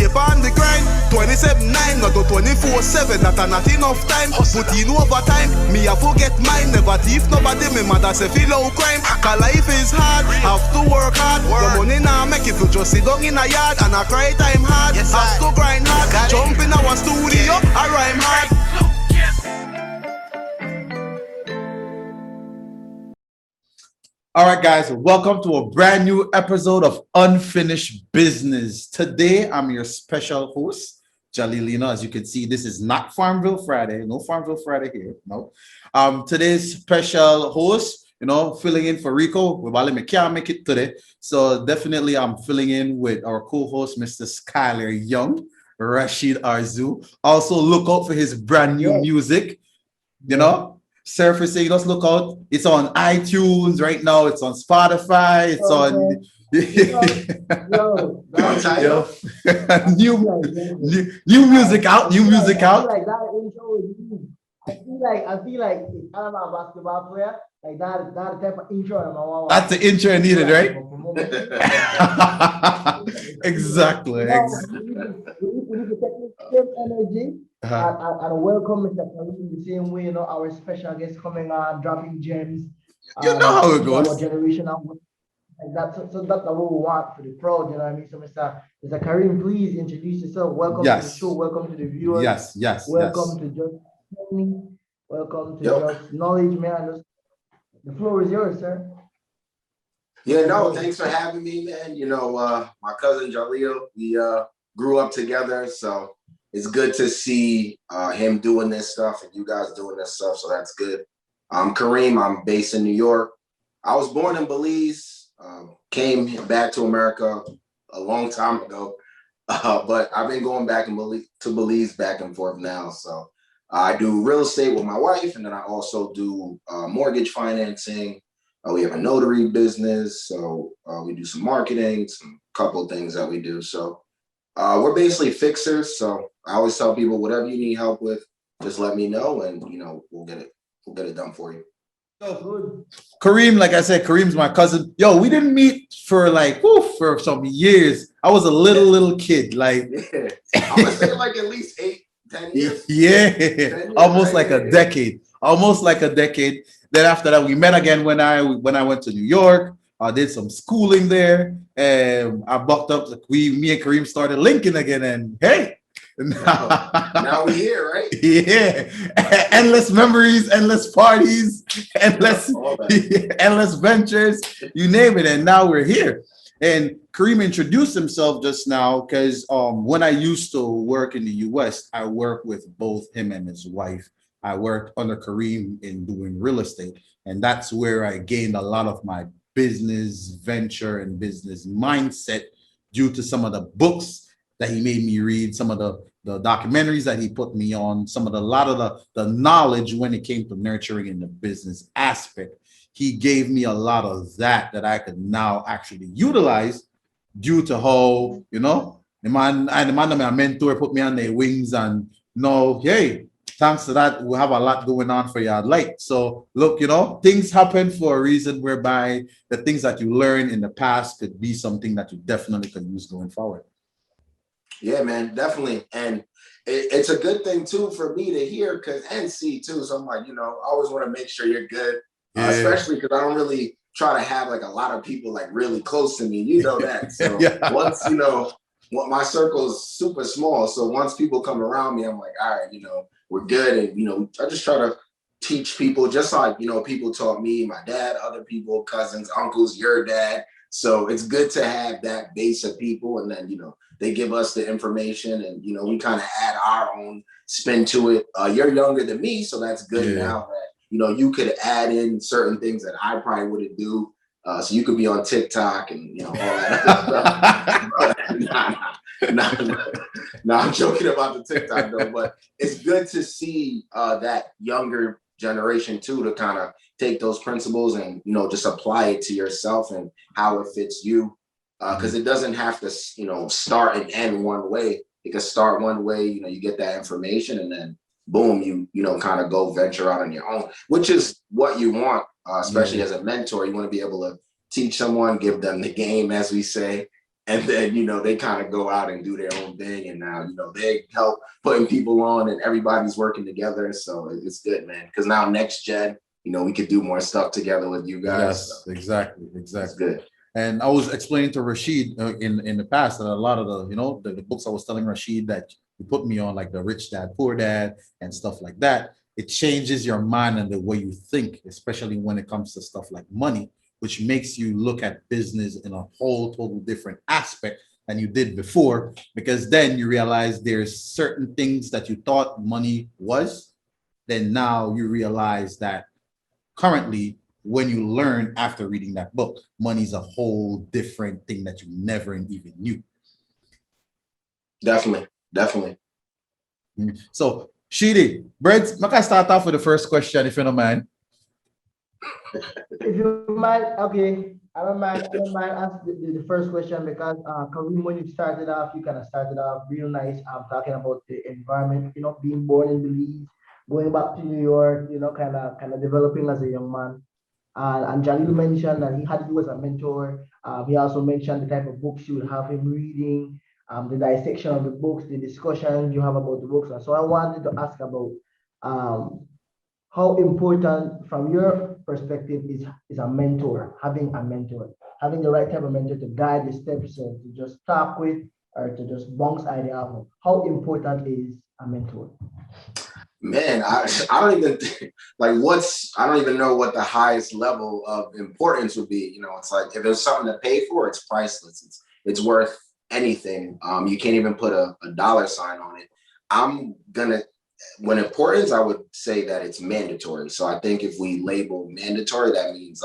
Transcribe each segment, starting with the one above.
keep on the grind. 27/9, not to 24/7. Not enough time. Put in overtime. Me I forget mine. Never thief nobody. Me mother say feel low crime. Cause life is hard. Have to work hard. The money now make if you just sit down in a yard and I cry time hard. Have to grind hard. Jump in our studio. I rhyme hard. All right, guys, welcome to a brand new episode of Unfinished Business. Today, I'm your special host, Jalilina. As you can see, this is not Farmville Friday. No Farmville Friday here. No. Today's special host, filling in for Rico. We can't make it today. So definitely I'm filling in with our co-host, Mr. Skyler Young, Rashid Arzu. Also, look out for his brand new music, surfacing. Let's look out. It's on iTunes right now. It's on Spotify. It's on new music out. New music out. Like that intro is new. I feel like I'm a basketball player. Like that type of intro. That's the intro I needed, right? Exactly. We need to take the same energy. And welcome Mr. Kareem the same way, our special guest coming on, dropping gems. You know how it goes. Our generation like that. So that's what we want for the crowd, you know what I mean? So Mr. Kareem, please introduce yourself. Welcome to the show. Welcome to the viewers. Yes. Welcome to Just Training. Welcome to Just Knowledge, man. The floor is yours, sir. Yeah, no, thanks for having me, man. My cousin Jaleel, we grew up together, so it's good to see him doing this stuff and you guys doing this stuff, so that's good. I'm Kareem. I'm based in New York. I was born in Belize, came back to America a long time ago, but I've been going back to Belize back and forth now. So I do real estate with my wife, and then I also do mortgage financing. We have a notary business, so we do some marketing, some couple of things that we do. So we're basically fixers. So I always tell people, whatever you need help with, just let me know, and we'll get it done for you. So, Kareem, like I said, Kareem's my cousin. Yo, we didn't meet for for some years. I was a little kid, I'm gonna say like at least 8-10 years. Yeah, 10 years, almost like a decade. Almost like a decade. Then after that, we met again when I went to New York. I did some schooling there, and I bucked up. Me and Kareem started linking again, and hey, now we're here, right? Yeah, endless memories, endless parties, endless ventures, you name it, and now we're here. And Kareem introduced himself just now because when I used to work in the U.S., I worked with both him and his wife. I worked under Kareem in doing real estate, and that's where I gained a lot of my business venture and business mindset due to some of the books that he made me read, some of the documentaries that he put me on, a lot of the knowledge when it came to nurturing in the business aspect. He gave me a lot of that I could now actually utilize due to how, the man my mentor put me on their wings and hey, thanks to that, we have a lot going on for your light. So look, things happen for a reason whereby the things that you learn in the past could be something that you definitely could use going forward. Yeah, man, definitely. And it's a good thing too for me to hear and see too. So I'm like, I always want to make sure you're good, especially because I don't really try to have like a lot of people like really close to me. You know that. So once, my circle is super small. So once people come around me, I'm like, all right, we're good. And, I just try to teach people just like, people taught me, my dad, other people, cousins, uncles, your dad. So it's good to have that base of people. And then, they give us the information and, we kind of add our own spin to it. You're younger than me, so that's good now that, you could add in certain things that I probably wouldn't do. So you could be on TikTok and, all that other stuff. No, I'm joking about the TikTok though, but it's good to see that younger generation too, to kind of take those principles and, just apply it to yourself and how it fits you. Because it doesn't have to, start and end one way. It can start one way, you get that information and then boom, you kind of go venture out on your own, which is what you want, especially as a mentor. You want to be able to teach someone, give them the game, as we say, And then, they kind of go out and do their own thing. And now, they help putting people on and everybody's working together. So it's good, man. Because now next gen, we could do more stuff together with you guys. Yes, so exactly. it's good. And I was explaining to Rashid in the past that a lot of the books I was telling Rashid that you put me on, like the Rich Dad, Poor Dad and stuff like that, it changes your mind and the way you think, especially when it comes to stuff like money, which makes you look at business in a whole total different aspect than you did before, because then you realize there's certain things that you thought money was, then now you realize that currently, when you learn after reading that book, money's a whole different thing that you never even knew. Definitely. So, Shidi, Brent, I can start off with the first question, if you don't mind. If you mind, okay. I don't mind asking the first question because Kareem, when you started off, you kind of started off real nice. I'm talking about the environment, being born in Belize, going back to New York, kind of developing as a young man. And Jalil mentioned that he had you as a mentor. He also mentioned the type of books you would have him reading, the dissection of the books, the discussion you have about the books. And so I wanted to ask about um, how important, from your perspective, is a mentor, having the right type of mentor to guide the steps or to just talk with or to just bounce idea off. How important is a mentor? Man, I don't even I don't even know what the highest level of importance would be. It's like if there's something to pay for, it's priceless. It's worth anything. You can't even put a dollar sign on it. When importance, I would say that it's mandatory. So I think if we label mandatory, that means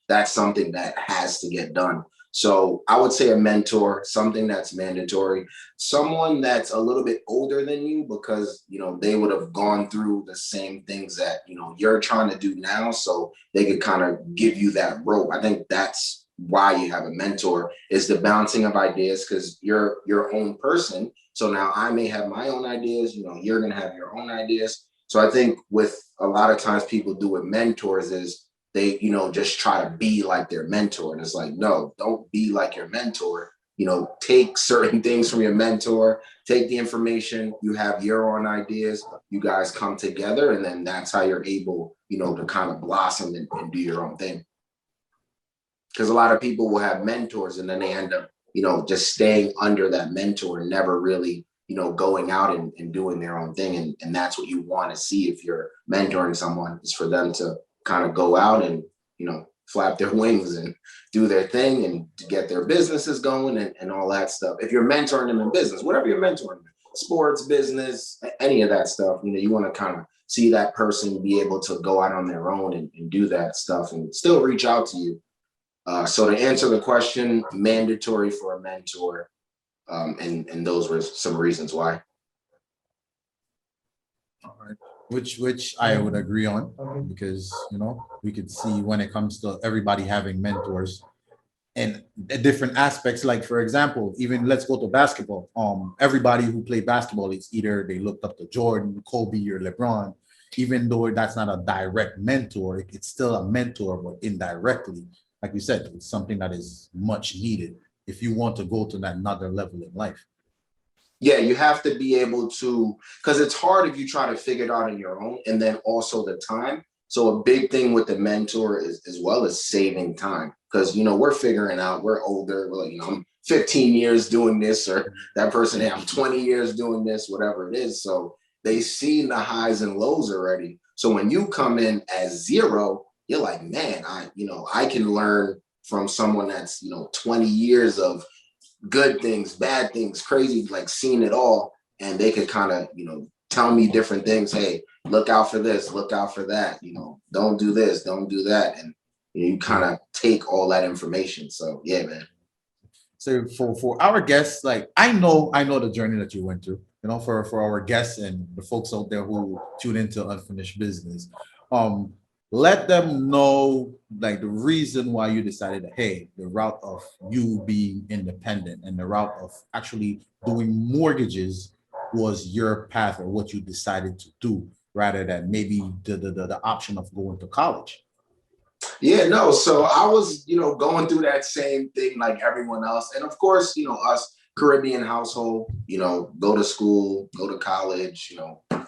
that's something that has to get done. So I would say a mentor, something that's mandatory, someone that's a little bit older than you because, they would have gone through the same things that, you're trying to do now. So they could kind of give you that rope. I think that's why you have a mentor, is the bouncing of ideas, because you're your own person. So now I may have my own ideas, you're going to have your own ideas. So I think with a lot of times people do with mentors is they, just try to be like their mentor. And it's like, no, don't be like your mentor. Take certain things from your mentor, take the information, you have your own ideas, you guys come together, and then that's how you're able, to kind of blossom and do your own thing. Because a lot of people will have mentors and then they end up, just staying under that mentor and never really, going out and doing their own thing. And that's what you want to see if you're mentoring someone, is for them to kind of go out and, flap their wings and do their thing and to get their businesses going and all that stuff. If you're mentoring them in business, whatever you're mentoring, sports, business, any of that stuff, you want to kind of see that person be able to go out on their own and do that stuff and still reach out to you. So to answer the question, mandatory for a mentor, and those were some reasons why. All right. Which I would agree on, because we could see when it comes to everybody having mentors and different aspects. Like, for example, even let's go to basketball. Everybody who played basketball, it's either they looked up to Jordan, Kobe, or LeBron. Even though that's not a direct mentor, it's still a mentor, but indirectly. Like you said, it's something that is much needed if you want to go to that another level in life. Yeah, you have to be able to, because it's hard if you try to figure it out on your own, and then also the time. So a big thing with the mentor is as well as saving time, because we're figuring out, we're older, we're like, I'm 15 years doing this, or that person, hey, I'm 20 years doing this, whatever it is. So they've seen the highs and lows already. So when you come in as zero, you're like, man, I can learn from someone that's 20 years of good things, bad things, crazy, like seen it all. And they could kind of, tell me different things. Hey, look out for this, look out for that, don't do this, don't do that. And you kind of take all that information. So yeah, man. So for our guests, like I know the journey that you went through, for our guests and the folks out there who tune into Unfinished Business, let them know like the reason why you decided that, hey, the route of you being independent and the route of actually doing mortgages was your path, or what you decided to do, rather than maybe the option of going to college. Yeah, no. So I was, going through that same thing like everyone else. And of course, us Caribbean household, go to school, go to college,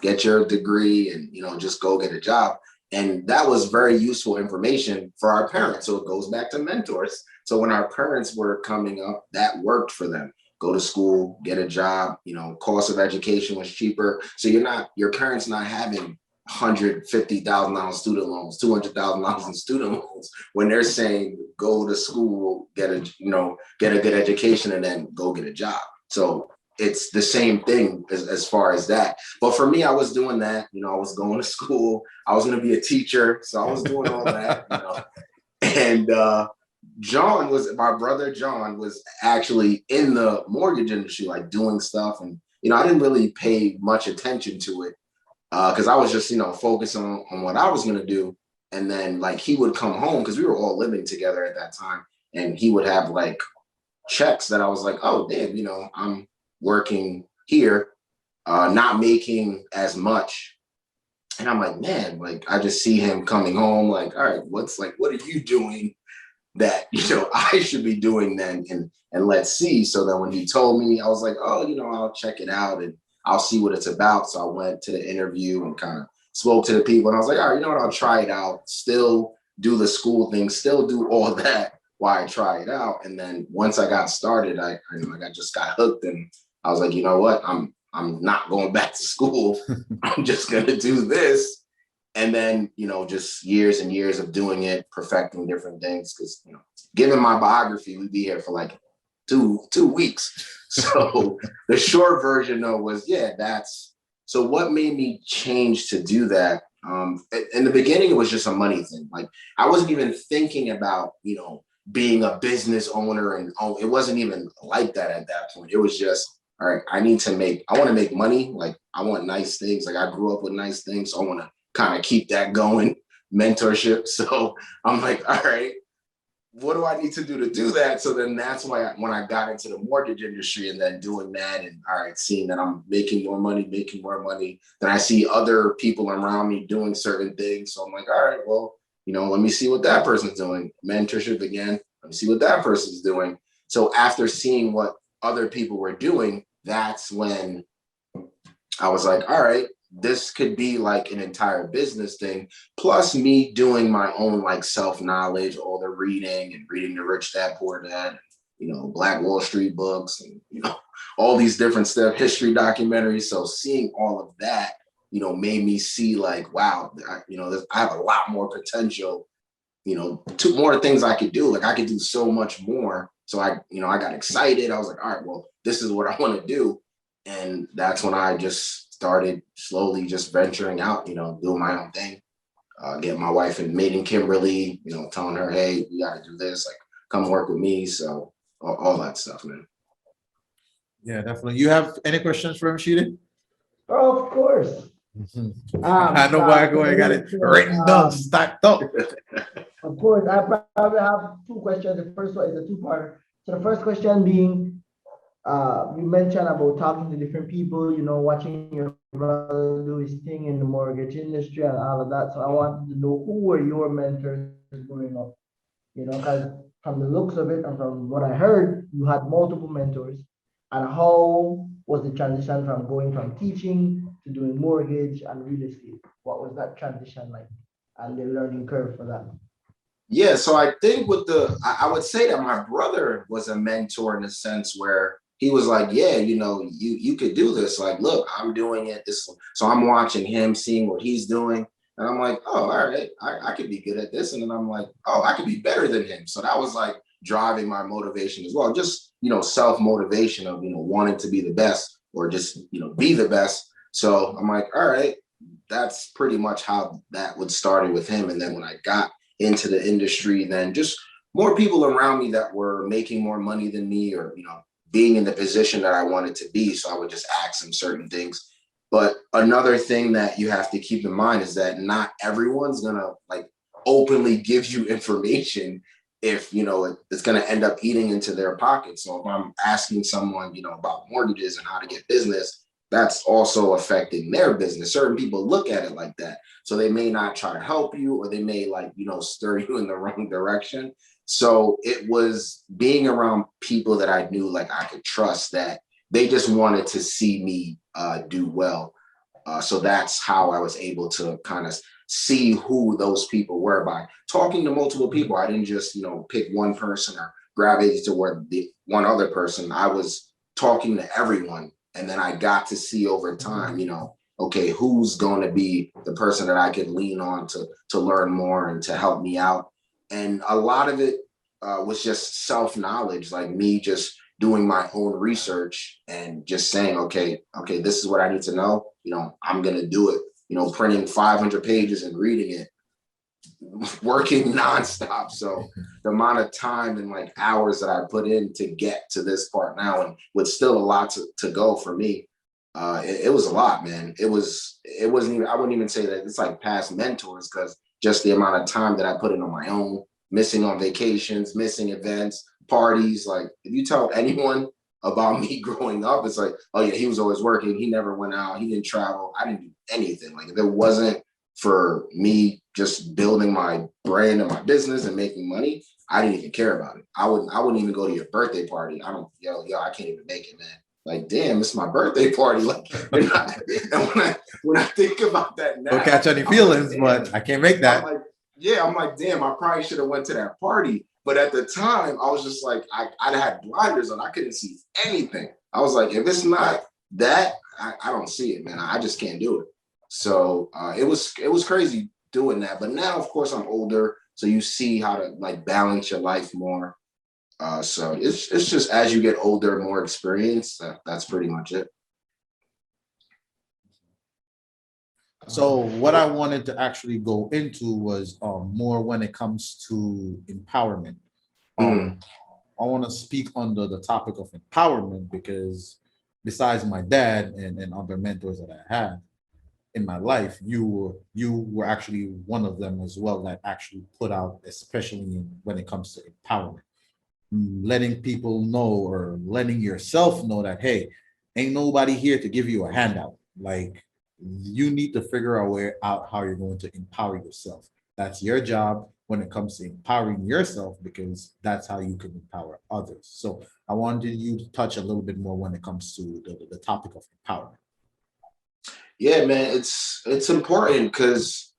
get your degree and, just go get a job. And that was very useful information for our parents. So it goes back to mentors. So when our parents were coming up, that worked for them. Go to school, get a job, cost of education was cheaper. So your parents not having $150,000 student loans, $200,000 in student loans when they're saying go to school, get a good education, and then go get a job. So it's the same thing as far as that. But for me, I was doing that. I was going to school. I was going to be a teacher, so I was doing all that. And my brother John was actually in the mortgage industry, like doing stuff, and I didn't really pay much attention to it. Because I was just, focused on what I was going to do. And then like he would come home because we were all living together at that time. And he would have like checks that I was like, oh, damn, I'm working here, not making as much. And I'm like, man, like I just see him coming home like, all right, what are you doing that, I should be doing then? And let's see. So then when he told me, I was like, oh, I'll check it out and I'll see what it's about. So I went to the interview and kind of spoke to the people. And I was like, all right, you know what? I'll try it out. Still do the school thing. Still do all that while I try it out. And then once I got started, I just got hooked. And I was like, you know what? I'm not going back to school. I'm just gonna do this. And then, just years and years of doing it, perfecting different things. Because given my biography, we'd be here for like two weeks. So the short version though was, so what made me change to do that? In the beginning, it was just a money thing. Like I wasn't even thinking about, being a business owner, and it wasn't even like that at that point. It was just, all right, I want to make money. Like I want nice things. Like I grew up with nice things. So I want to kind of keep that going, mentorship. So I'm like, all right, what do I need to do to do that? So then that's why when I got into the mortgage industry and then doing that and all right, seeing that I'm making more money, then I see other people around me doing certain things. So I'm like, all right, well, let me see what that person's doing. Mentorship again. Let me see what that person's doing. So after seeing what other people were doing, that's when I was like, all right, this could be like an entire business thing, plus me doing my own like self-knowledge, all the reading the Rich Dad Poor Dad, Black Wall Street books and, all these different stuff, history documentaries. So seeing all of that, made me see like, wow, I have a lot more potential, two more things I could do. Like I could do so much more. So I got excited. I was like, all right, well, this is what I want to do. And that's when I just started slowly just venturing out, doing my own thing, getting my wife and meeting Kimberly, telling her, hey, you got to do this, like come work with me. So all that stuff, man. Yeah, definitely. You have any questions for him, Sheedon? Oh, of course. I know why I got it written down, stacked up. Of course, I probably have two questions. The first one is a two-parter. So the first question being, you mentioned about talking to different people, watching your brother do his thing in the mortgage industry and all of that. So I wanted to know who were your mentors growing up, because from the looks of it and from what I heard, you had multiple mentors. And how was the transition from going from teaching to doing mortgage and real estate? What was that transition like and the learning curve for that? Yeah, so I think I would say that my brother was a mentor in the sense where he was like, yeah, you could do this. Like, look, I'm doing it. So I'm watching him, seeing what he's doing. And I'm like, oh, all right, I could be good at this. And then I'm like, oh, I could be better than him. So that was like driving my motivation as well. Just, self-motivation of, wanting to be the best or just, be the best. So I'm like, all right, that's pretty much how that would started with him. And then when I got into the industry, then just more people around me that were making more money than me or, being in the position that I wanted to be. So I would just ask them certain things. But another thing that you have to keep in mind is that not everyone's going to like openly give you information if, it's going to end up eating into their pocket. So if I'm asking someone, about mortgages and how to get business, that's also affecting their business. Certain people look at it like that. So they may not try to help you, or they may like, stir you in the wrong direction. So it was being around people that I knew like I could trust, that they just wanted to see me do well. So that's how I was able to kind of see who those people were by talking to multiple people. I didn't just, pick one person or gravitate toward the one other person. I was talking to everyone. And then I got to see over time, okay, who's going to be the person that I could lean on to learn more and to help me out. And a lot of it was just self-knowledge, like me just doing my own research and just saying, okay, this is what I need to know. I'm going to do it, printing 500 pages and reading it, working nonstop. So the amount of time and like hours that I put in to get to this part now, and with still a lot to go for me, it was a lot, man. I wouldn't even say that it's like past mentors, because just the amount of time that I put in on my own, missing on vacations, missing events, parties. Like if you tell anyone about me growing up, it's like, oh yeah, he was always working. He never went out. He didn't travel. I didn't do anything. Like if it wasn't for me just building my brand and my business and making money, I didn't even care about it. I wouldn't even go to your birthday party. I can't even make it, man. Like, damn, it's my birthday party. Like, and when I think about that now, don't catch any feelings, but I can't make that. I'm like, damn, I probably should have went to that party. But at the time, I was just like, I had blinders on. I couldn't see anything. I was like, if it's not that, I don't see it, man. I just can't do it. So it was crazy doing that. But now, of course, I'm older, so you see how to like balance your life more. So it's just as you get older, more experience. That's pretty much it. So what I wanted to actually go into was more when it comes to empowerment. I want to speak under the topic of empowerment, because besides my dad and other mentors that I had in my life, you were actually one of them as well, that actually put out, especially when it comes to empowerment, letting people know, or letting yourself know that, hey, ain't nobody here to give you a handout. Like, you need to figure a way out how you're going to empower yourself. That's your job when it comes to empowering yourself, because that's how you can empower others. So I wanted you to touch a little bit more when it comes to the topic of empowerment. Yeah, man, it's important, because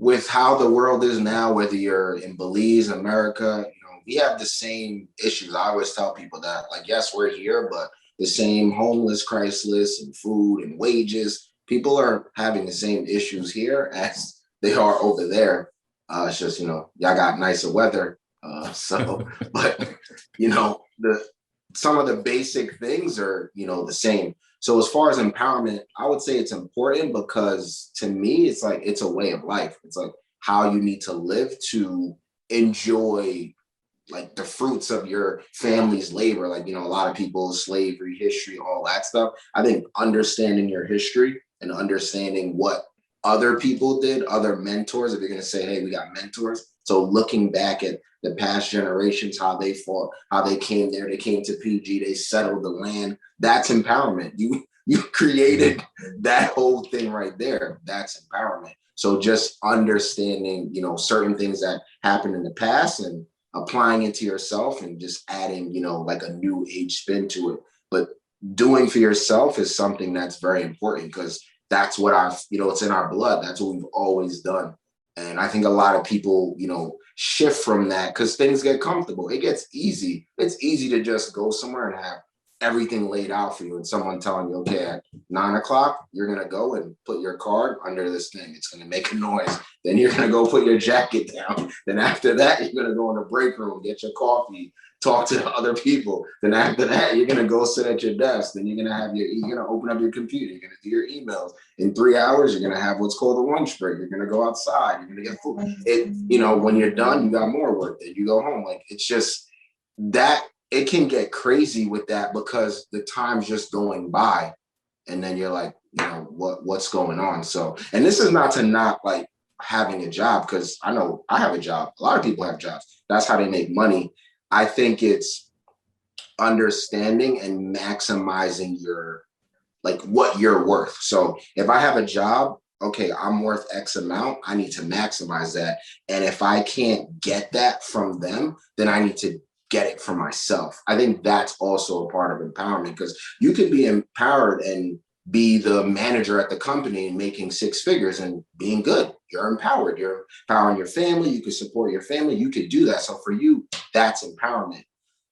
with how the world is now, whether you're in Belize, America, we have the same issues. I always tell people that, like, yes, we're here, but the same homeless crisis and food and wages, people are having the same issues here as they are over there. It's just, y'all got nicer weather. But, some of the basic things are, the same. So as far as empowerment, I would say it's important, because to me, it's like, it's a way of life. It's like how you need to live to enjoy like the fruits of your family's labor. Like, a lot of people, slavery, history, all that stuff. I think understanding your history and understanding what other people did, other mentors, if you're going to say, hey, we got mentors. So looking back at the past generations, how they fought, how they came there, they came to PG, they settled the land. That's empowerment. You created that whole thing right there. That's empowerment. So just understanding, certain things that happened in the past and applying it to yourself, and just adding, like a new age spin to it. But doing for yourself is something that's very important, because that's what it's in our blood. That's what we've always done. And I think a lot of people, shift from that because things get comfortable. It gets easy. It's easy to just go somewhere and have everything laid out for you, and someone telling you, okay, at 9 o'clock, you're going to go and put your card under this thing. It's going to make a noise. Then you're going to go put your jacket down. Then after that, you're going to go in the break room, get your coffee, talk to other people. Then after that, you're going to go sit at your desk. Then you're going to open up your computer. You're going to do your emails. In 3 hours, you're going to have what's called a lunch break. You're going to go outside. You're going to get food. When you're done, you got more work. Then you go home. Like, it's just that. It can get crazy with that, because the time's just going by, and then you're like, what's going on? So, and this is not to not like having a job, because I know I have a job. A lot of people have jobs. That's how they make money. I think it's understanding and maximizing your like what you're worth. So if I have a job, okay, I'm worth X amount, I need to maximize that. And if I can't get that from them, then I need to get it for myself. I think that's also a part of empowerment, because you can be empowered and be the manager at the company and making six figures and being good. You're empowered. You're empowering your family. You can support your family. You could do that. So for you, that's empowerment.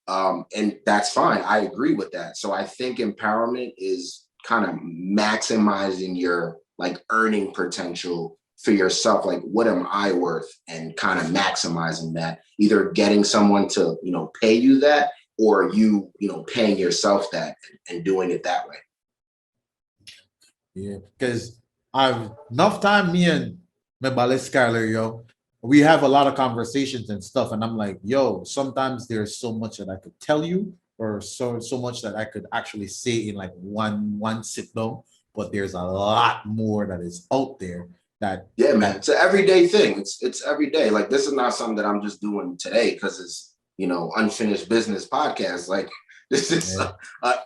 And that's fine. I agree with that. So I think empowerment is kind of maximizing your like earning potential for yourself. Like, what am I worth? And kind of maximizing that, either getting someone to, pay you that, or you paying yourself that and doing it that way. Yeah, because I've enough time, me and my Bale Skyler, yo, we have a lot of conversations and stuff, and I'm like, yo, sometimes there's so much that I could tell you, or so much that I could actually say in like one sit down, but there's a lot more that is out there that Yeah, man, it's an everyday thing. It's every day. Like, this is not something that I'm just doing today because it's unfinished business podcast. Like, this is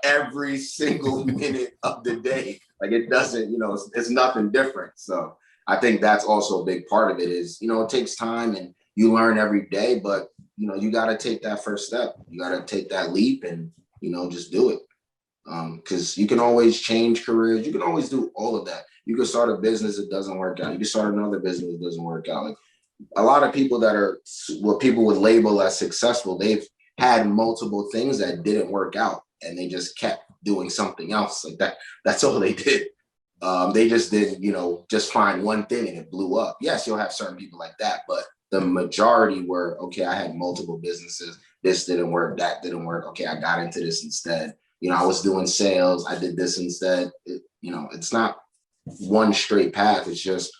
every single minute of the day. Like, it doesn't, it's nothing different. So I think that's also a big part of it is, it takes time and you learn every day, but you got to take that first step. You got to take that leap and, just do it. Because you can always change careers. You can always do all of that. You can start a business that doesn't work out. You can start another business that doesn't work out. Like, a lot of people that are what people would label as successful, they've had multiple things that didn't work out and they just kept doing something else like that. That's all they did. They just didn't, just find one thing and it blew up. Yes, you'll have certain people like that, but the majority were, okay, I had multiple businesses. This didn't work. That didn't work. Okay, I got into this instead. I was doing sales. I did this instead. It's not one straight path. It's just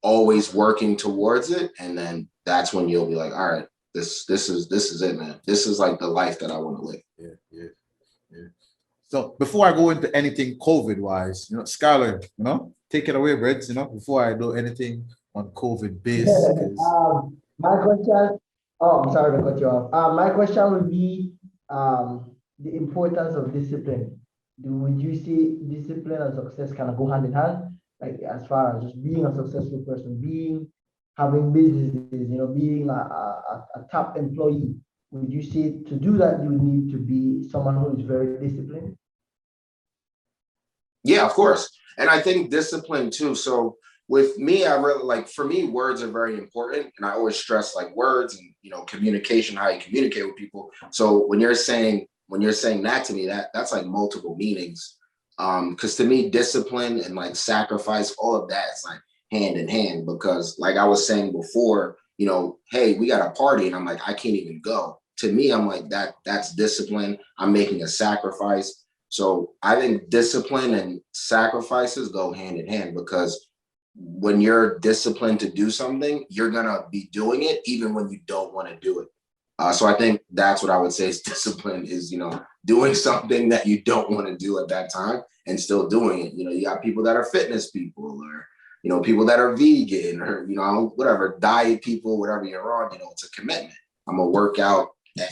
always working towards it. And then that's when you'll be like, all right, this is it, man. This is like the life that I want to live. Yeah. So before I go into anything COVID wise, Skylar, take it away, Brett, before I do anything on COVID based. My question, I'm sorry to cut you off. My question would be the importance of discipline. Would you say discipline and success kind of go hand in hand? Like, as far as just being a successful person, having businesses, being a top employee, would you say to do that you would need to be someone who is very disciplined? Yeah, of course. And I think discipline too. So with me, I really like, for me, words are very important. And I always stress like words and, communication, how you communicate with people. So when you're saying that to me, that's like multiple meanings. Because to me, discipline and like sacrifice, all of that is like hand in hand, because like I was saying before, hey, we got a party and I'm like, I can't even go. To me, I'm like, that's discipline. I'm making a sacrifice. So I think discipline and sacrifices go hand in hand, because when you're disciplined to do something, you're going to be doing it even when you don't want to do it. So I think that's what I would say is discipline is, doing something that you don't want to do at that time and still doing it. You got people that are fitness people, or, people that are vegan, or, whatever, diet people, whatever you're on, it's a commitment. I'm going to work out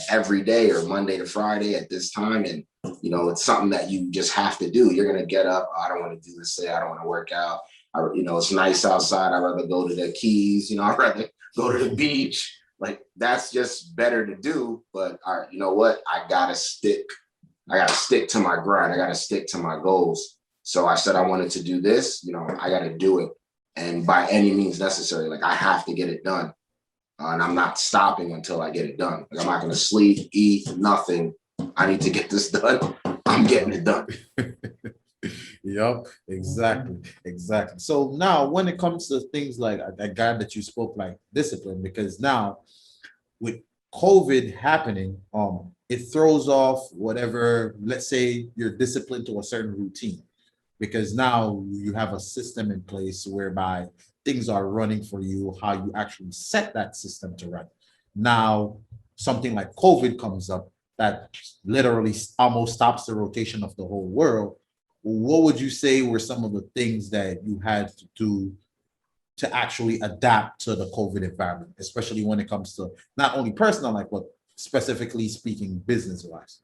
every day or Monday to Friday at this time. And, it's something that you just have to do. You're going to get up. I don't want to do this today. I don't want to work out. It's nice outside. I'd rather go to the Keys, I'd rather go to the beach. Like, that's just better to do. But all right, you know what? I gotta stick to my grind. I gotta stick to my goals. So I said I wanted to do this, I gotta do it. And by any means necessary, like, I have to get it done. And I'm not stopping until I get it done. Like, I'm not gonna sleep, eat, nothing. I need to get this done. I'm getting it done. Yep, exactly. So now when it comes to things like that guy that you spoke, like discipline, because now with COVID happening, it throws off whatever, let's say you're disciplined to a certain routine, because now you have a system in place whereby things are running for you, how you actually set that system to run. Now, something like COVID comes up that literally almost stops the rotation of the whole world. What would you say were some of the things that you had to do to actually adapt to the COVID environment, especially when it comes to not only personal life, but specifically speaking business-wise?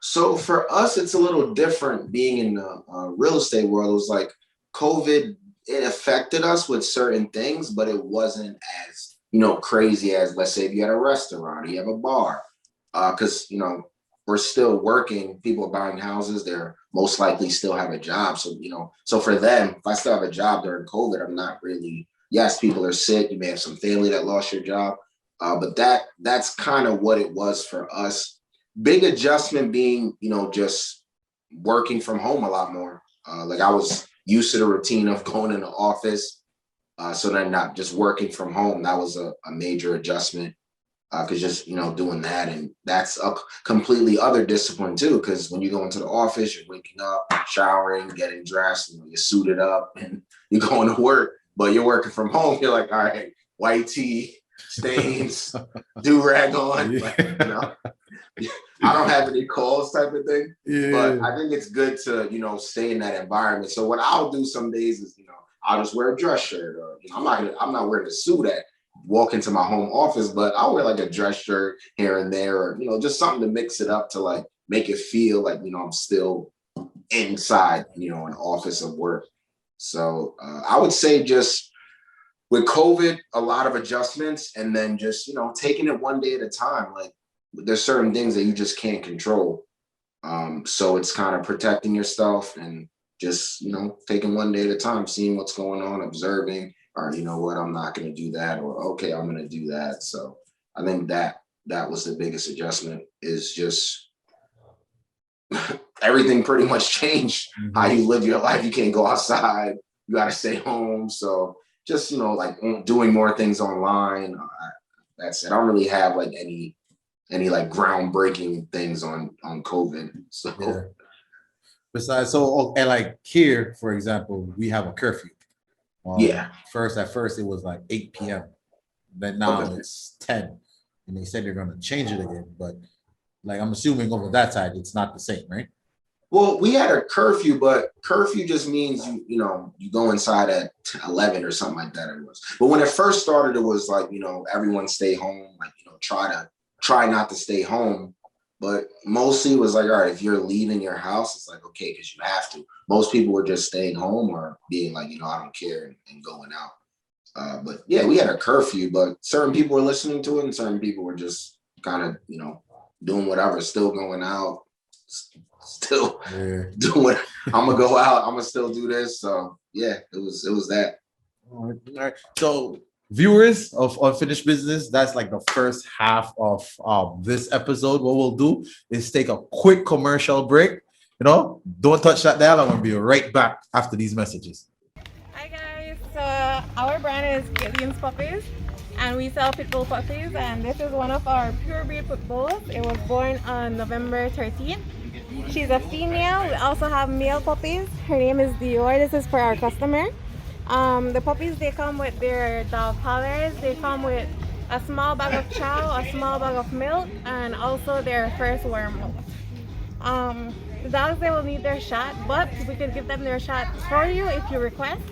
So for us, it's a little different being in the real estate world. It was like COVID, it affected us with certain things, but it wasn't as, crazy as, let's say, if you had a restaurant or you have a bar. Because, we're still working, people are buying houses, they're most likely still have a job. So, so for them, if I still have a job during COVID, I'm not really, yes, people are sick. You may have some family that lost your job. But that's kind of what it was for us. Big adjustment being, just working from home a lot more. Like I was used to the routine of going in the office. So then not just working from home, that was a major adjustment. Because just, doing that, and that's a completely other discipline too. Because when you go into the office, you're waking up, showering, getting dressed, you're suited up and you're going to work, but you're working from home. You're like, all right, white tee, stains, do-rag on, like, I don't have any calls type of thing, but I think it's good to, stay in that environment. So what I'll do some days is, I'll just wear a dress shirt, or I'm not wearing a suit at walk into my home office, but I'll wear like a dress shirt here and there, or, just something to mix it up to like make it feel like, I'm still inside, an office of work. So I would say just with COVID, a lot of adjustments, and then just, taking it one day at a time. Like there's certain things that you just can't control. So it's kind of protecting yourself and just, taking one day at a time, seeing what's going on, observing, or you know what, I'm not going to do that, or okay, I'm going to do that. So I think that was the biggest adjustment, is just everything pretty much changed. How you live your life. You can't go outside. You got to stay home. So just, like doing more things online. That's it. I don't really have like any like groundbreaking things on COVID. So Yeah. Besides, and like here, for example, we have a curfew. Yeah. At first it was like 8 p.m. Then now it's 10. And they said they're gonna change it again. But like I'm assuming over that side it's not the same, right? Well, we had a curfew, but curfew just means you go inside at 11 or something like that. It was. But when it first started, it was like, everyone stay home, like, try not to stay home. But mostly it was like, all right, if you're leaving your house, it's like, okay, because you have to. Most people were just staying home or being like, I don't care, and going out. But yeah, we had a curfew, but certain people were listening to it and certain people were just kind of, doing whatever, still going out, still doing, I'm going to go out, I'm going to still do this. So yeah, it was that. All right. So viewers of Unfinished Business, that's like the first half of this episode. What we'll do is take a quick commercial break. Don't touch that dial. I'm going to be right back after these messages. Hi guys, so our brand is Kareem's Puppies, and we sell pit bull puppies, and this is one of our pure breed pit bulls. It was born on November 13th. She's a female. We also have male puppies. Her name is Dior. This is for our customer. The puppies, they come with their dog collars. They come with a small bag of chow, a small bag of milk, and also their first wormhole. The dogs, they will need their shot, but we could give them their shot for you if you request.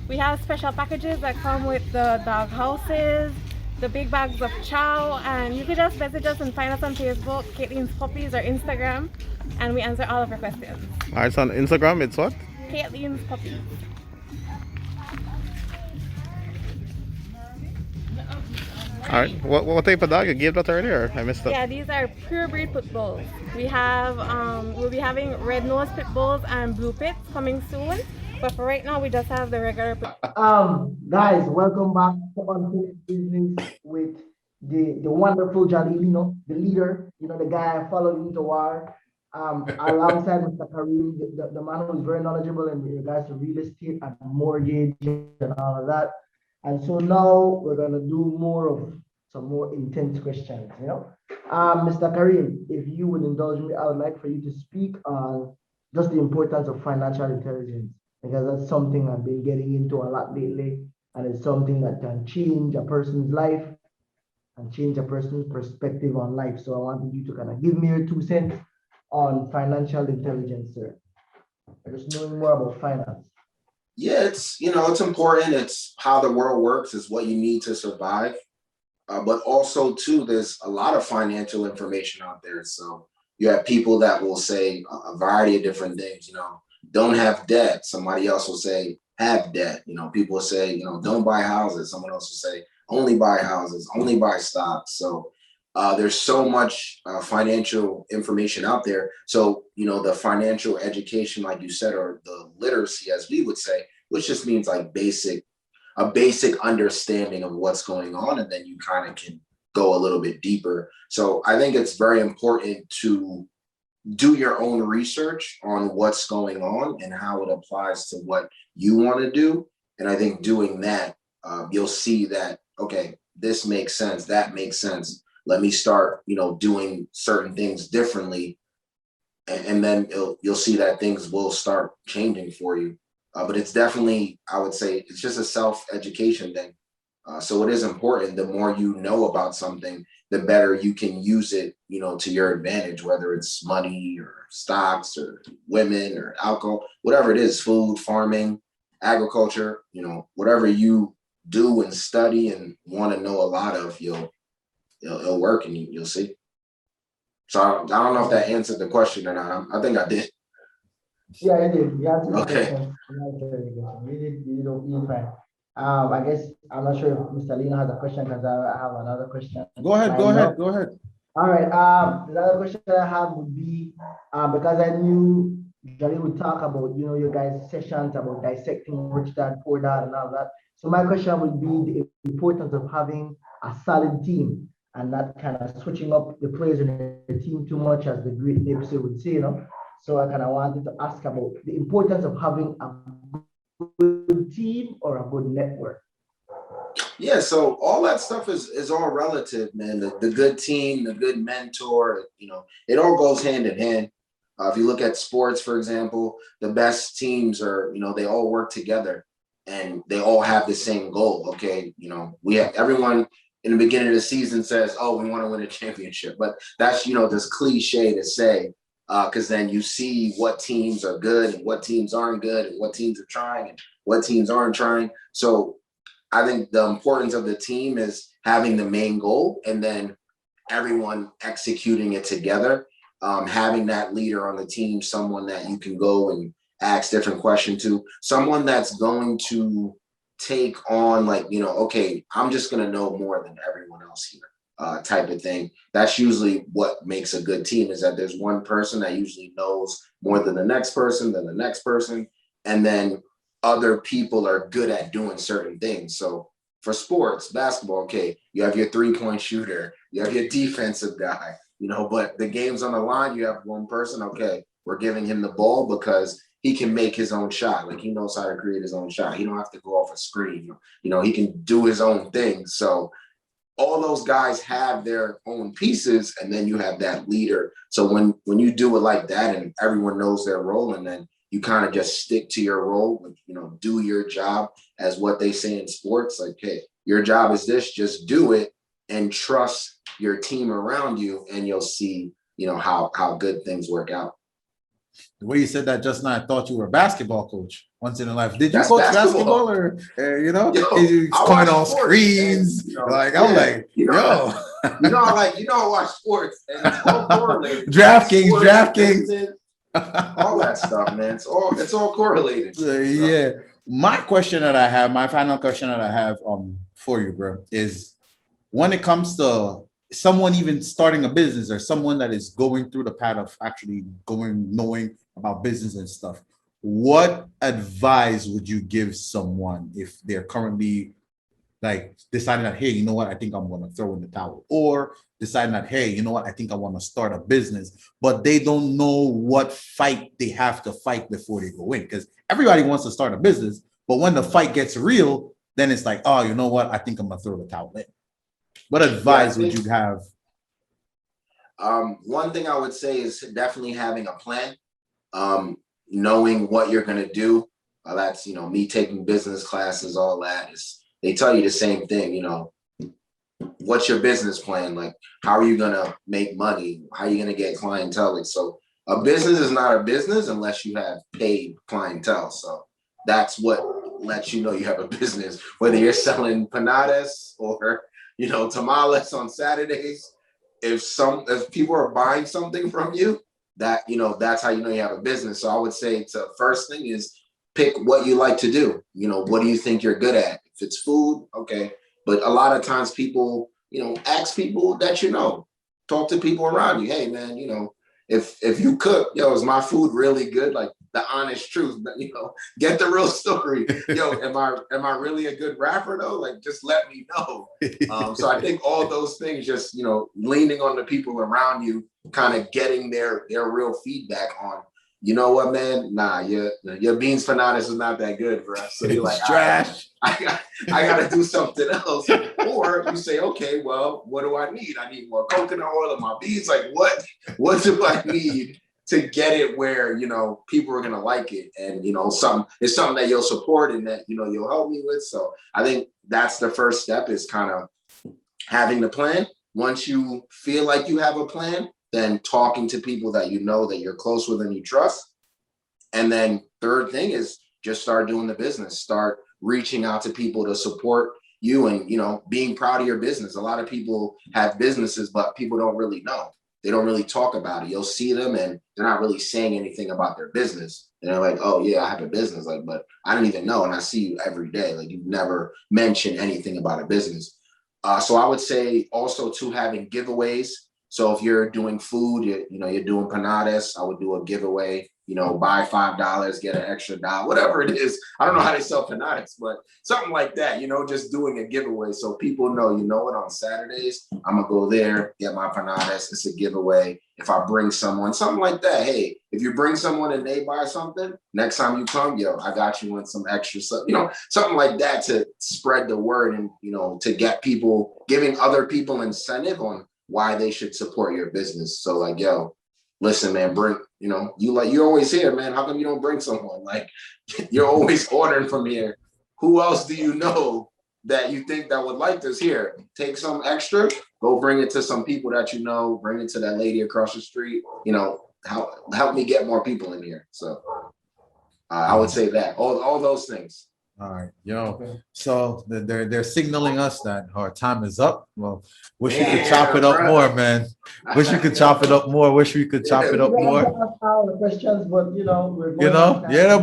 We have special packages that come with the dog houses, the big bags of chow, and you can just message us and find us on Facebook, Caitlin's Puppies, or Instagram, and we answer all of your questions. All right, so on Instagram, it's what? Caitlin's Puppies. All right, what type of dog? You gave that earlier? I missed it. Yeah, these are pure breed pit bulls. We have, we'll be having red nose pit bulls and blue pits coming soon. But for right now, we just have the regular pit. Guys, welcome back to Unfinished Business with the wonderful Jalil, the leader, the guy I followed into war. Alongside Mr. Kareem, the man who is very knowledgeable in regards to real estate and mortgage and all of that. And so now we're gonna do some more intense questions, Mr. Kareem, if you would indulge me, I would like for you to speak on just the importance of financial intelligence, because that's something I've been getting into a lot lately, and it's something that can change a person's life and change a person's perspective on life. So I wanted you to kind of give me your 2 cents on financial intelligence, sir. Just knowing more about finance. Yeah, it's important. It's how the world works. It's what you need to survive. But also too, there's a lot of financial information out there. So, You have people that will say a variety of different things, you know, don't have debt. Somebody else will say have debt. You know, people will say, you know, don't buy houses. Someone else will say only buy houses, only buy stocks. So there's so much financial information out there. So, you know, the financial education, like you said, or the literacy, as we would say, which just means like a basic understanding of what's going on. And then you kind of can go a little bit deeper. So I think it's very important to do your own research on what's going on and how it applies to what you want to do. And I think doing that, you'll see that, okay, this makes sense, that makes sense. Let me start, you know, doing certain things differently. And then you'll see that things will start changing for you. But it's definitely, I would say, it's just a self-education thing. So it is important. The more you know about something, the better you can use it, you know, to your advantage, whether it's money or stocks or women or alcohol, whatever it is, food, farming, agriculture, you know, whatever you do and study and want to know a lot of, it'll work and you'll see. So I don't know if that answered the question or not. I think I did. Yeah, you did. You answered the Okay. question. You did fine. I guess I'm not sure if Mr. Lino has a question because I have another question. Go ahead, go lined ahead, up. go ahead. All right. Another question I have would be, because I knew Johnny would talk about, you know, your guys' sessions about dissecting rich dad, poor dad, and all that. So my question would be the importance of having a solid team and not kind of switching up the players in the team too much, as the great Nipsey would say, you know. So I kind of wanted to ask about the importance of having a good team or a good network. Yeah, so all that stuff is all relative, man. The good team, the good mentor, you know, it all goes hand in hand. If you look at sports, for example, the best teams are, you know, they all work together and they all have the same goal. Okay, you know, we have everyone in the beginning of the season says, "Oh, we want to win a championship," but that's, you know, this cliche to say, because then you see what teams are good and what teams aren't good and what teams are trying and what teams aren't trying. So I think the importance of the team is having the main goal and then everyone executing it together. Having that leader on the team, someone that you can go and ask different questions to, someone that's going to take on, like, you know, okay, I'm just going to know more than everyone else here, type of thing. That's usually what makes a good team, is that there's one person that usually knows more than the next person, and then other people are good at doing certain things. So for sports, basketball, okay, you have your 3-point shooter, you have your defensive guy, you know, but the game's on the line, you have one person, okay, we're giving him the ball because he can make his own shot. Like, he knows how to create his own shot. He don't have to go off a screen. You know, he can do his own thing. So all those guys have their own pieces, and then you have that leader. So when you do it like that and everyone knows their role, and then you kind of just stick to your role, you know, do your job, as what they say in sports, like, hey, your job is this, just do it and trust your team around you, and you'll see, you know, how good things work out. The way you said that just now, I thought you were a basketball coach once in a life. Did you That's coach basketball. basketball or you know, Yo, it's I coming watch on sports, screens? and, you know, Like, I'm like, you know, yo. I watch sports, and it's all correlated. DraftKings. All that stuff, man. It's all correlated. Yeah. My question that I have, my final question that I have for you, bro, is when it comes to someone even starting a business, or someone that is going through the path of actually knowing about business and stuff, what advice would you give someone if they're currently like deciding that, hey, you know what, I think I'm going to throw in the towel, or deciding that, hey, you know what, I think I want to start a business, but they don't know what fight they have to fight before they go in? Because everybody wants to start a business, but when the fight gets real, then it's like, oh, you know what, I think I'm going to throw the towel in. What advice would you have? One thing I would say is definitely having a plan, knowing what you're going to do. That's, you know, me taking business classes, all that is, they tell you the same thing, you know, what's your business plan? Like, how are you going to make money? How are you going to get clientele? Like, so a business is not a business unless you have paid clientele. So that's what lets you know you have a business, whether you're selling panadas or, you know, tamales on Saturdays. if people are buying something from you, that, you know, that's how you know you have a business. So I would say the first thing is pick what you like to do. You know, what do you think you're good at? If it's food, okay. But a lot of times people, you know, ask people that you know, talk to people around you. Hey man, you know, if you cook, yo, is my food really good? Like the honest truth, you know, get the real story. Yo, am I really a good rapper though? Like just let me know. So I think all those things, just, you know, leaning on the people around you, kind of getting their real feedback on, you know what, man, nah, your beans fanatis is not that good, bro. So you're like, It's trash. I gotta do something else. Or you say, okay, well, what do I need? I need more coconut oil in my beans. Like what do I need to get it where, you know, people are gonna like it, and, you know, it's something that you'll support and that, you know, you'll help me with. So I think that's the first step, is kind of having the plan. Once you feel like you have a plan, then talking to people that you know, that you're close with and you trust. And then third thing is just start doing the business, start reaching out to people to support you, and, you know, being proud of your business. A lot of people have businesses, but people don't really know. They don't really talk about it. You'll see them and they're not really saying anything about their business. And they're like, oh yeah, I have a business. Like, but I didn't even know. And I see you every day. Like, you've never mentioned anything about a business. So I would say also to having giveaways. So if you're doing food, you're doing panadas, I would do a giveaway, you know, buy $5, get an extra dollar, whatever it is. I don't know how they sell panadas, but something like that, you know, just doing a giveaway. So people know, you know what, on Saturdays, I'm gonna go there, get my panadas, it's a giveaway. If I bring someone, something like that. Hey, if you bring someone and they buy something, next time you come, yo, I got you with some extra stuff, you know, something like that, to spread the word, and, you know, to get people, giving other people incentive on why they should support your business. So like, yo, listen, man, bring, you know, you're always here, man. How come you don't bring someone? Like, you're always ordering from here. Who else do you know that you think that would like this? Here, take some extra, go bring it to some people that you know, bring it to that lady across the street, you know, help me get more people in here. So I would say that all those things. All right, yo. So they're signaling us that our time is up. Well, wish you could chop it up more, man. Wish you could chop it up more. Wish we could chop it up more. All the questions, but you know,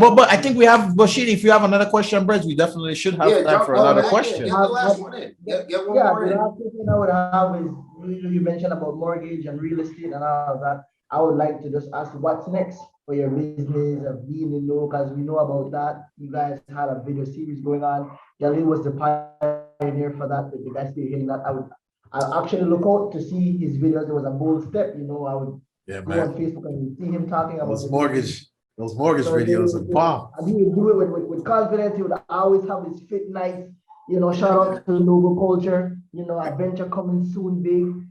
But I think we have, Bashir, if you have another question, Brez, we definitely should have time for another question. Get the last one in. Get one more in. The last question I would have is, you mentioned about mortgage and real estate and all of that. I would like to just ask, what's next for your business of being in know, because we know about that. You guys had a video series going on. Jalil was the pioneer for that. The guys still hitting that. I actually look out to see his videos. It was a bold step, you know. I would go on Facebook and see him talking about those mortgage videos and bomb. And he would do it with confidence. He would always have his fit nice, you know, shout out to Noble Culture, you know, adventure coming soon big.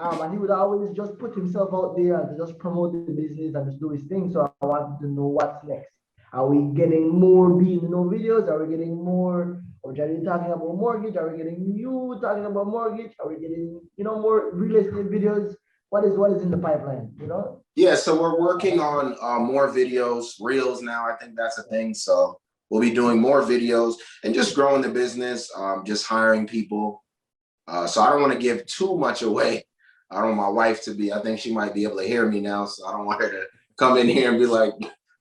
And he would always just put himself out there and just promote the business and just do his thing. So I wanted to know what's next. Are we getting more being, you know, videos? Are we getting more of Jerry talking about mortgage? Are we getting you talking about mortgage? Are we getting, you know, more real estate videos? What is in the pipeline, you know? Yeah, so we're working on more videos, reels now. I think that's a thing. So we'll be doing more videos and just growing the business, just hiring people. So I don't want to give too much away. I don't want my wife to be, I think she might be able to hear me now. So I don't want her to come in here and be like,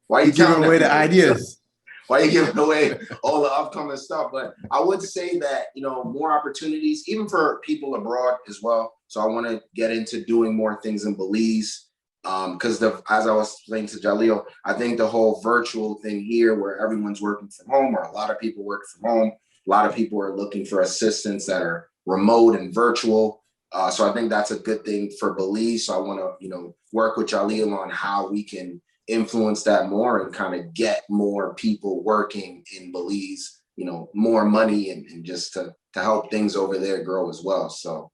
why are you giving away the ideas? Why are you giving away all the upcoming stuff? But I would say that, you know, more opportunities, even for people abroad as well. So I want to get into doing more things in Belize. Because as I was saying to Jalil, I think the whole virtual thing here, where everyone's working from home, or a lot of people work from home, a lot of people are looking for assistants that are remote and virtual. So I think that's a good thing for Belize. So I want to, you know, work with Jalil on how we can influence that more and kind of get more people working in Belize, you know, more money, and just to help things over there grow as well. So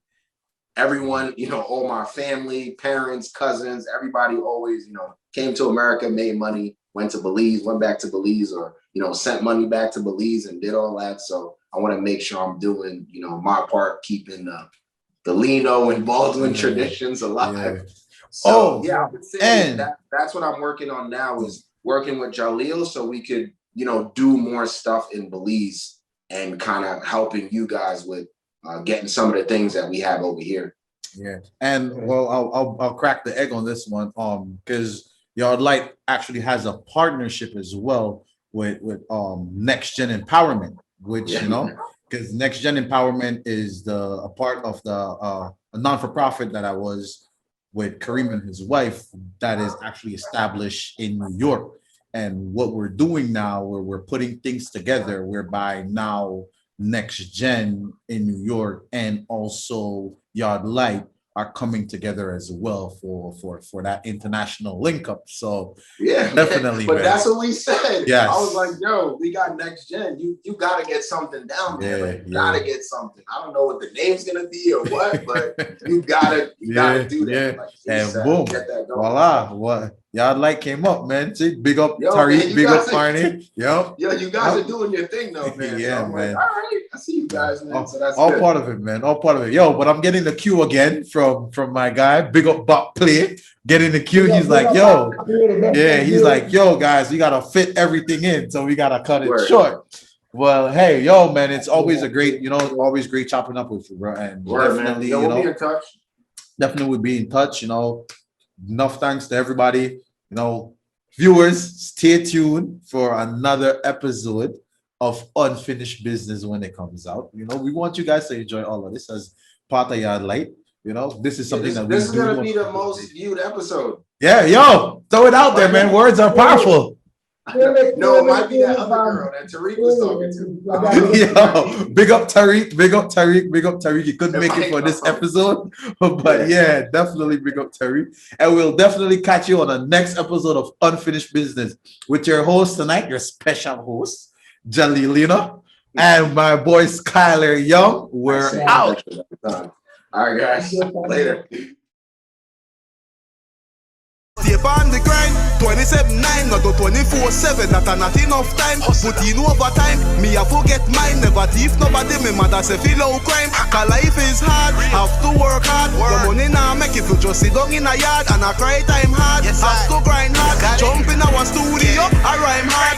everyone, you know, all my family, parents, cousins, everybody always, you know, came to America, made money, went to Belize, went back to Belize, or, you know, sent money back to Belize and did all that. So I want to make sure I'm doing, you know, my part, keeping the Lino and Baldwin traditions alive. Yeah. So I would say that's what I'm working on now, is working with Jalil so we could, you know, do more stuff in Belize and kind of helping you guys with getting some of the things that we have over here. Yeah, and well, I'll crack the egg on this one, because Yard Light actually has a partnership as well with Next Gen Empowerment, which because Next Gen Empowerment is a part of the a non-for-profit that I was with Kareem and his wife that is actually established in New York. And what we're doing now, where we're putting things together, whereby now Next Gen in New York and also Yard Light are coming together as well for that international link up. So yeah, definitely, but man. that's what we said. Yes. I was like, yo, we got Next Gen. You got to get something down there. Like, you got to get something. I don't know what the name's gonna be or what, but you gotta do that. Yeah. Like, And said, boom, get that going. voila, what Yard Light came up, man. See, big up Yo, Tariq, man, big up Barney. Yo, you guys are doing your thing though, man. Yeah, so I'm man. like, all right, I see you guys, man. So that's all good. part of it, man. All part of it. Yo, but I'm getting the cue again from my guy, big up Bot Play. Getting the cue. He's like, yo, yeah, he's like, yo, guys, we gotta fit everything in, so we gotta cut it short. Well, hey, yo, man, it's always a great, always great chopping up with you, bro. And definitely, man. We'll be in touch. Definitely we'll be in touch, Enough thanks to everybody, viewers, stay tuned for another episode of Unfinished Business when it comes out. We want you guys to enjoy all of this as part of Yard Light. This is something that this is gonna be the most viewed episode. Yeah, yo, throw it out there, man. Words are powerful. No, it might be that other girl that Tariq was talking to. Yo, big up Tariq, big up Tariq, big up Tariq. You couldn't make it for this episode, but yeah, definitely big up Tariq. And we'll definitely catch you on the next episode of Unfinished Business with your host tonight, your special host, Jalilina, and my boy Skylar Young. We're out. All right, guys. Later. Stay on the grind, 27/9, not 24/7. Not enough time. Put in overtime. Me I forget mine. Never thief nobody. Me mother say feel no crime. Cause life is hard. Have to work hard. The money now make if you just sit down in a yard and I cry time hard. Have to grind hard. Jump in our studio. I rhyme hard.